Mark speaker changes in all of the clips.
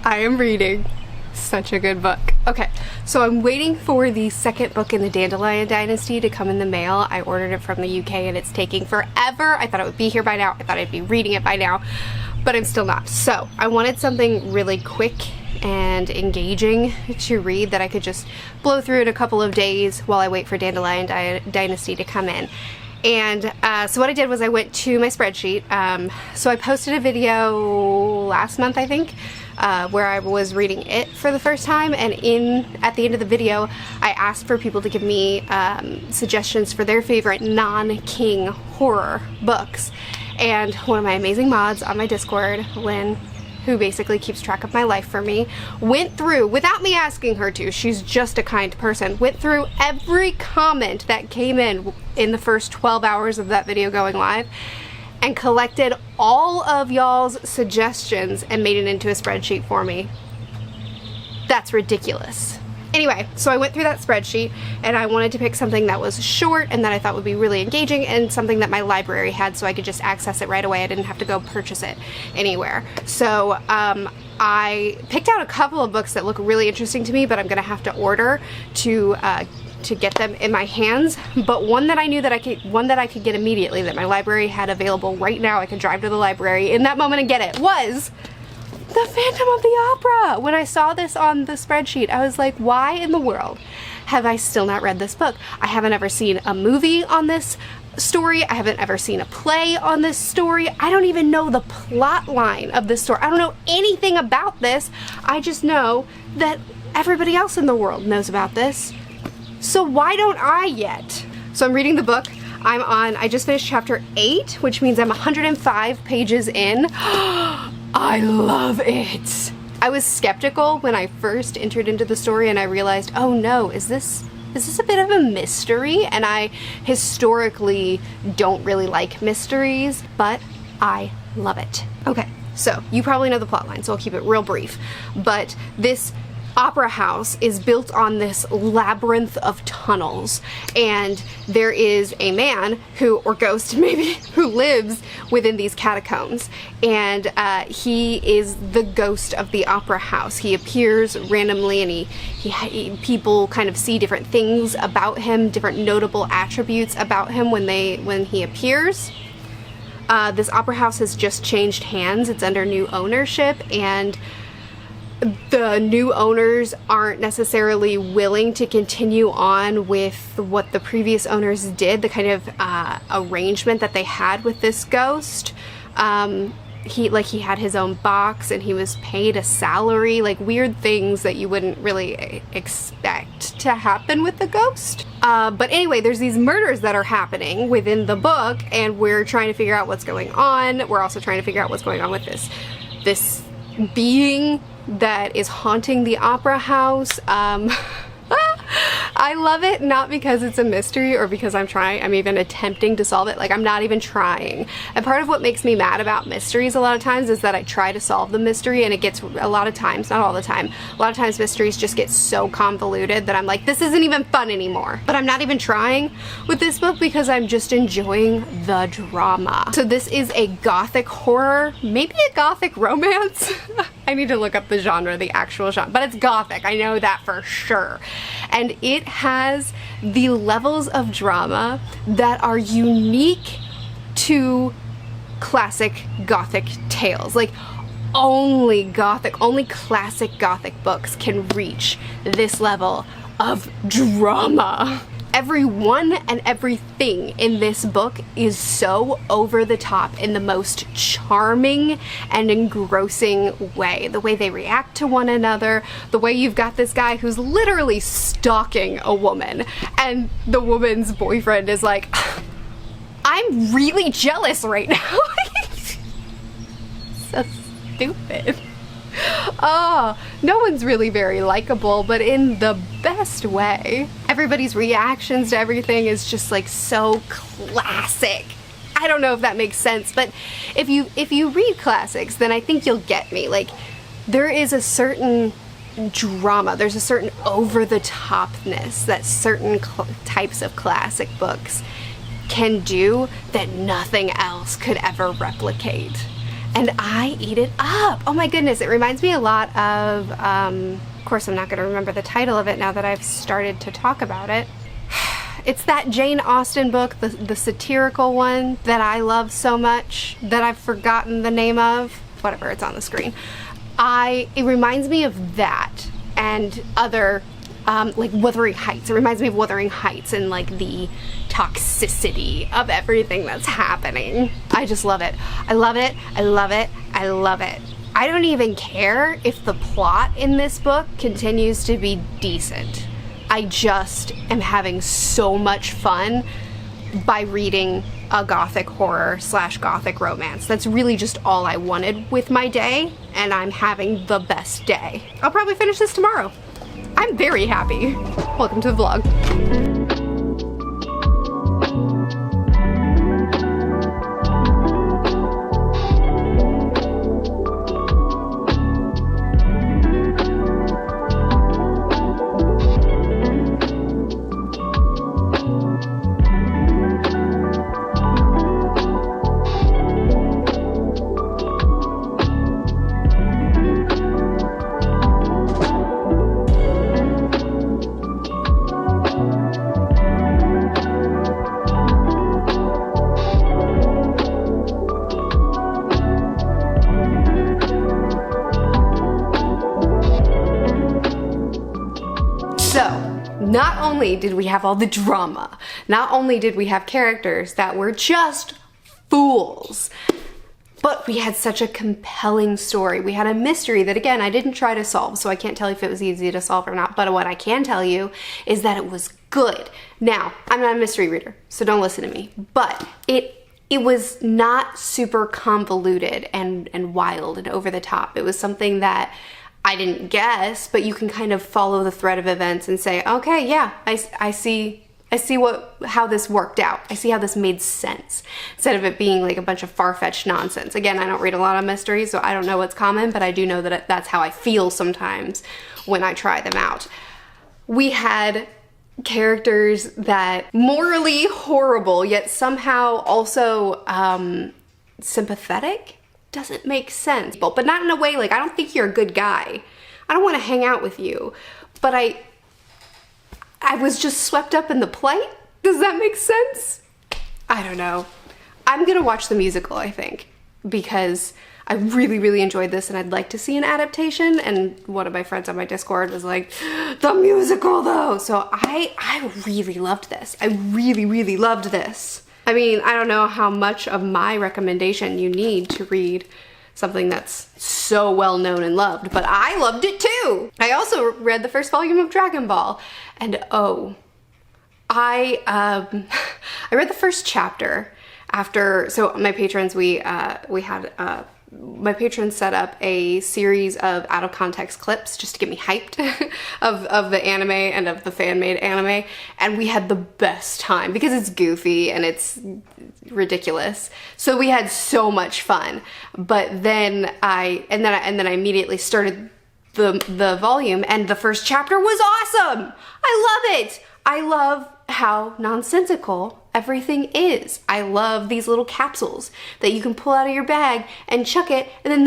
Speaker 1: I am reading such a good book. Okay, so I'm waiting for the second book in the Dandelion Dynasty to come in the mail. I ordered it from the UK and it's taking forever. I thought it would be here by now. I thought I'd be reading it by now, but I'm still not. So I wanted something really quick and engaging to read that I could just blow through in a couple of days while I wait for Dandelion Dynasty to come in. And so what I did was I went to my spreadsheet. So I posted a video last month, I think, where I was reading it for the first time, and at the end of the video I asked for people to give me suggestions for their favorite non-King horror books. And one of my amazing mods on my Discord, Lynn, who basically keeps track of my life for me, went through, without me asking her to, she's just a kind person, went through every comment that came in the first 12 hours of that video going live and collected all of y'all's suggestions and made it into a spreadsheet for me. That's ridiculous. Anyway, so I went through that spreadsheet and I wanted to pick something that was short and that I thought would be really engaging and something that my library had so I could just access it right away. I didn't have to go purchase it anywhere. So I picked out a couple of books that look really interesting to me, but I'm gonna have to order to get them in my hands. But one that I knew that I could get immediately, that my library had available right now, I could drive to the library in that moment and get it, was The Phantom of the Opera. When I saw this on the spreadsheet, I was like, why in the world have I still not read this book? I haven't ever seen a movie on this story. I haven't ever seen a play on this story. I don't even know the plot line of this story. I don't know anything about this. I just know that everybody else in the world knows about this. So why don't I yet? So I'm reading the book. I just finished chapter 8, which means I'm 105 pages in. I love it. I was skeptical when I first entered into the story and I realized, oh no, is this a bit of a mystery? And I historically don't really like mysteries, but I love it. Okay, so you probably know the plot line, so I'll keep it real brief. But this opera house is built on this labyrinth of tunnels, and there is a man or ghost maybe, who lives within these catacombs, and he is the ghost of the opera house. He appears randomly, and people kind of see different things about him, different notable attributes about him when he appears. This opera house has just changed hands. It's under new ownership, and the new owners aren't necessarily willing to continue on with what the previous owners did, the kind of arrangement that they had with this ghost. He had his own box and he was paid a salary, like weird things that you wouldn't really expect to happen with the ghost. But anyway, there's these murders that are happening within the book, and we're trying to figure out what's going on. We're also trying to figure out what's going on with this being that is haunting the opera house. I love it, not because it's a mystery or because I'm even attempting to solve it. Like, I'm not even trying. And part of what makes me mad about mysteries a lot of times is that I try to solve the mystery and it gets, a lot of times, not all the time, a lot of times mysteries just get so convoluted that I'm like, this isn't even fun anymore. But I'm not even trying with this book because I'm just enjoying the drama. So this is a gothic horror, maybe a gothic romance. I need to look up the genre, the actual genre, but it's gothic, I know that for sure. And it has the levels of drama that are unique to classic gothic tales. Like, only classic gothic books can reach this level of drama. Everyone and everything in this book is so over the top in the most charming and engrossing way. The way they react to one another, the way you've got this guy who's literally stalking a woman, and the woman's boyfriend is like, I'm really jealous right now. So stupid. Oh, no one's really very likable, but in the best way. Everybody's reactions to everything is just like so classic. I don't know if that makes sense, but if you read classics, then I think you'll get me. Like, there is a certain drama, there's a certain over-the-topness that certain types of classic books can do that nothing else could ever replicate. and I eat it up. Oh my goodness, it reminds me a lot of course I'm not going to remember the title of it now that I've started to talk about it. It's that Jane Austen book, the satirical one that I love so much that I've forgotten the name of. Whatever, it's on the screen. It reminds me of that and other, like Wuthering Heights. It reminds me of Wuthering Heights and like the toxicity of everything that's happening. I just love it. I love it. I love it. I love it. I don't even care if the plot in this book continues to be decent. I just am having so much fun by reading a gothic horror / gothic romance. That's really just all I wanted with my day, and I'm having the best day. I'll probably finish this tomorrow. I'm very happy. Welcome to the vlog. Not only did we have all the drama, not only did we have characters that were just fools, but we had such a compelling story. We had a mystery that, again, I didn't try to solve, so I can't tell you if it was easy to solve or not, but what I can tell you is that it was good. Now, I'm not a mystery reader, so don't listen to me, but it was not super convoluted and wild and over the top. It was something that I didn't guess, but you can kind of follow the thread of events and say, okay, yeah, I see how this worked out. I see how this made sense, instead of it being like a bunch of far-fetched nonsense. Again, I don't read a lot of mysteries, so I don't know what's common, but I do know that that's how I feel sometimes when I try them out. We had characters that morally horrible, yet somehow also sympathetic. Doesn't make sense, but not in a way like, I don't think you're a good guy. I don't want to hang out with you, but I was just swept up in the plight. Does that make sense? I don't know. I'm gonna watch the musical, I think, because I really, really enjoyed this and I'd like to see an adaptation, and one of my friends on my Discord was like, the musical though! So I really loved this. I really, really loved this. I mean, I don't know how much of my recommendation you need to read something that's so well known and loved, but I loved it too! I also read the first volume of DragonBall, and oh, I read the first chapter after, so my patrons, my patrons set up a series of out of context clips just to get me hyped of the anime and of the fan-made anime, and we had the best time because it's goofy and it's ridiculous. So we had so much fun. But then I immediately started the volume, and the first chapter was awesome. I love it. I love how nonsensical everything is. I love these little capsules that you can pull out of your bag and chuck it, and then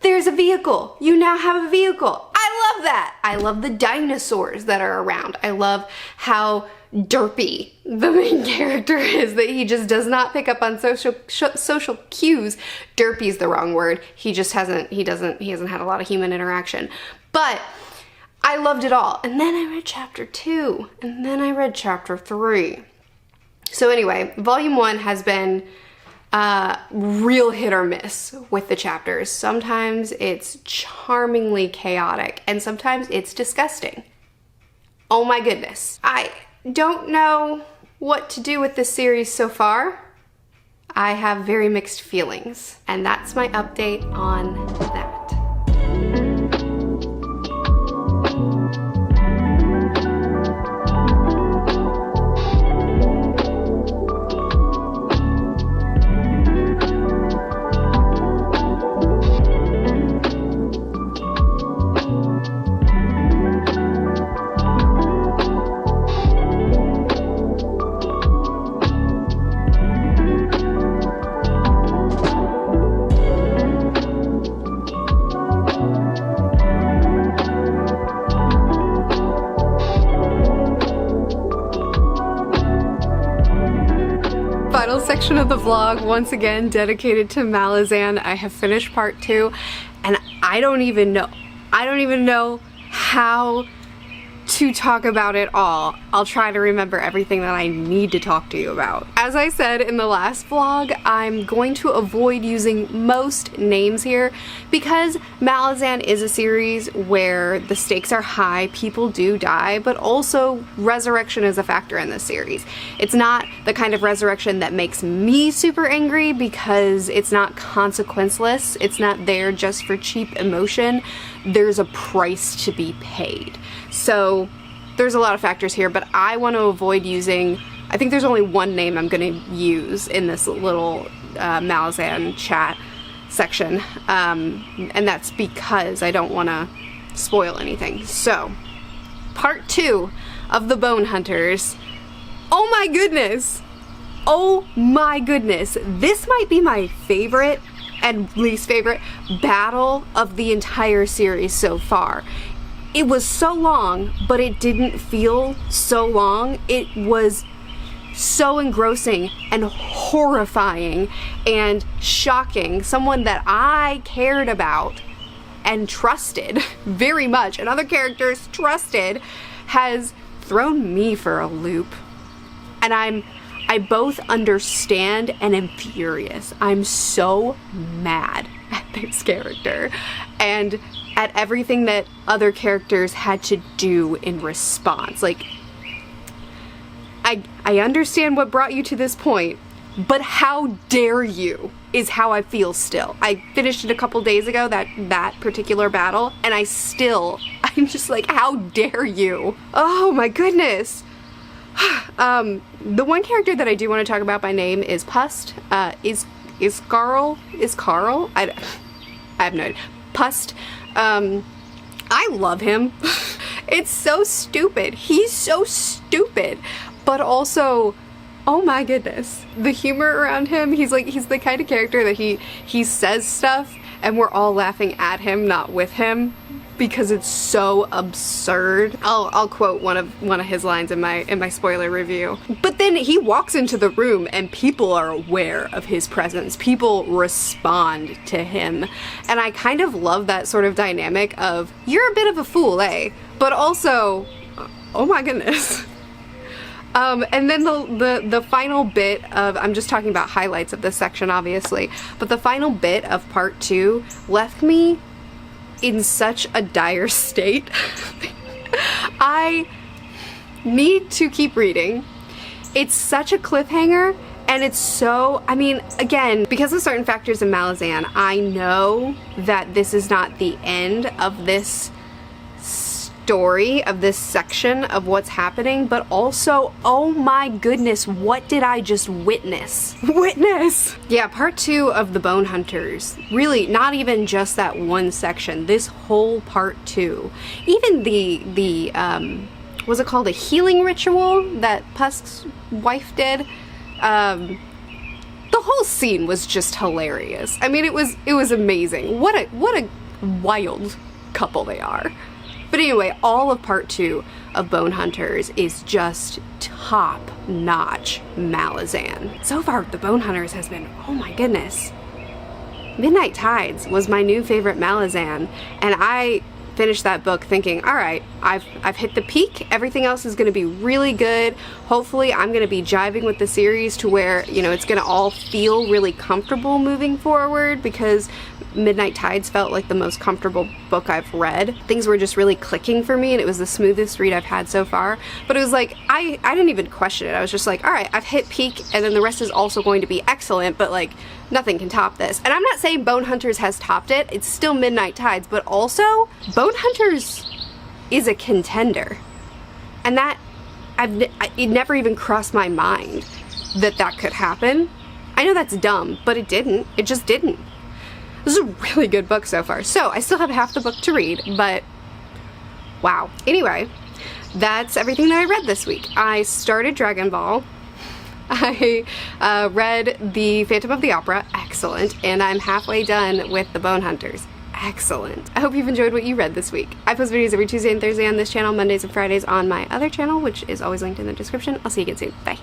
Speaker 1: there's a vehicle. You now have a vehicle. I love that. I love the dinosaurs that are around. I love how derpy the main character is, that he just does not pick up on social cues. Derpy's the wrong word. He hasn't had a lot of human interaction. But I loved it all. And then I read chapter 2, and then I read chapter 3. So anyway, volume 1 has been real hit or miss with the chapters. Sometimes it's charmingly chaotic, and sometimes it's disgusting. Oh my goodness. I don't know what to do with this series so far. I have very mixed feelings, and that's my update on that. section of the vlog, once again dedicated to Malazan. I have finished part 2, and I don't even know how to talk about it all. I'll try to remember everything that I need to talk to you about. As I said in the last vlog, I'm going to avoid using most names here because Malazan is a series where the stakes are high, people do die, but also resurrection is a factor in this series. It's not the kind of resurrection that makes me super angry because it's not consequenceless. It's not there just for cheap emotion. There's a price to be paid. So there's a lot of factors here, but I want to avoid using, I think there's only one name I'm going to use in this little Malazan chat section, and that's because I don't want to spoil anything. So, part 2 of the Bonehunters. Oh my goodness! Oh my goodness! This might be my favorite and least favorite battle of the entire series so far. It was so long, but it didn't feel so long. It was so engrossing and horrifying and shocking. Someone that I cared about and trusted very much, and other characters trusted, has thrown me for a loop. And I both understand and am furious. I'm so mad at this character and at everything that other characters had to do in response. Like, I understand what brought you to this point, but how dare you is how I feel still. I finished it a couple days ago, that particular battle, and I'm just like, how dare you? Oh my goodness. The one character that I do want to talk about by name is Pust. Is Carl? I have no idea. Pust. I love him. It's so stupid. He's so stupid. But also, oh my goodness. The humor around him, he's the kind of character that he says stuff and we're all laughing at him, not with him, because it's so absurd. I'll quote one of his lines in my spoiler review. But then he walks into the room and people are aware of his presence. People respond to him. And I kind of love that sort of dynamic of, you're a bit of a fool, eh? But also, oh my goodness. And then the final bit of, I'm just talking about highlights of this section obviously, but the final bit of part 2 left me in such a dire state. I need to keep reading. It's such a cliffhanger, and it's so, I mean, again, because of certain factors in Malazan, I know that this is not the end of this story, of this section of what's happening, but also, oh my goodness, what did I just witness? Yeah, part 2 of the Bonehunters, really not even just that one section, this whole part 2, even the was it called a healing ritual that Pust's wife did? The whole scene was just hilarious. I mean, it was amazing. What a wild couple they are. But anyway, all of part 2 of Bonehunters is just top-notch Malazan. So far, the Bonehunters has been, oh my goodness. Midnight Tides was my new favorite Malazan, and I finished that book thinking, all right, I've hit the peak. Everything else is going to be really good. Hopefully, I'm going to be jiving with the series to where, you know, it's going to all feel really comfortable moving forward, because Midnight Tides felt like the most comfortable book I've read. Things were just really clicking for me, and it was the smoothest read I've had so far. But it was like, I didn't even question it. I was just like, all right, I've hit peak, and then the rest is also going to be excellent, but like, nothing can top this. And I'm not saying Bonehunters has topped it. It's still Midnight Tides, but also, Bonehunters is a contender. And that, it never even crossed my mind that could happen. I know that's dumb, but it didn't. It just didn't. This is a really good book so far. So, I still have half the book to read, but wow. Anyway, that's everything that I read this week. I started DragonBall. I read The Phantom of the Opera, excellent, and I'm halfway done with The Bonehunters, excellent. I hope you've enjoyed what you read this week. I post videos every Tuesday and Thursday on this channel, Mondays and Fridays on my other channel, which is always linked in the description. I'll see you again soon. Bye.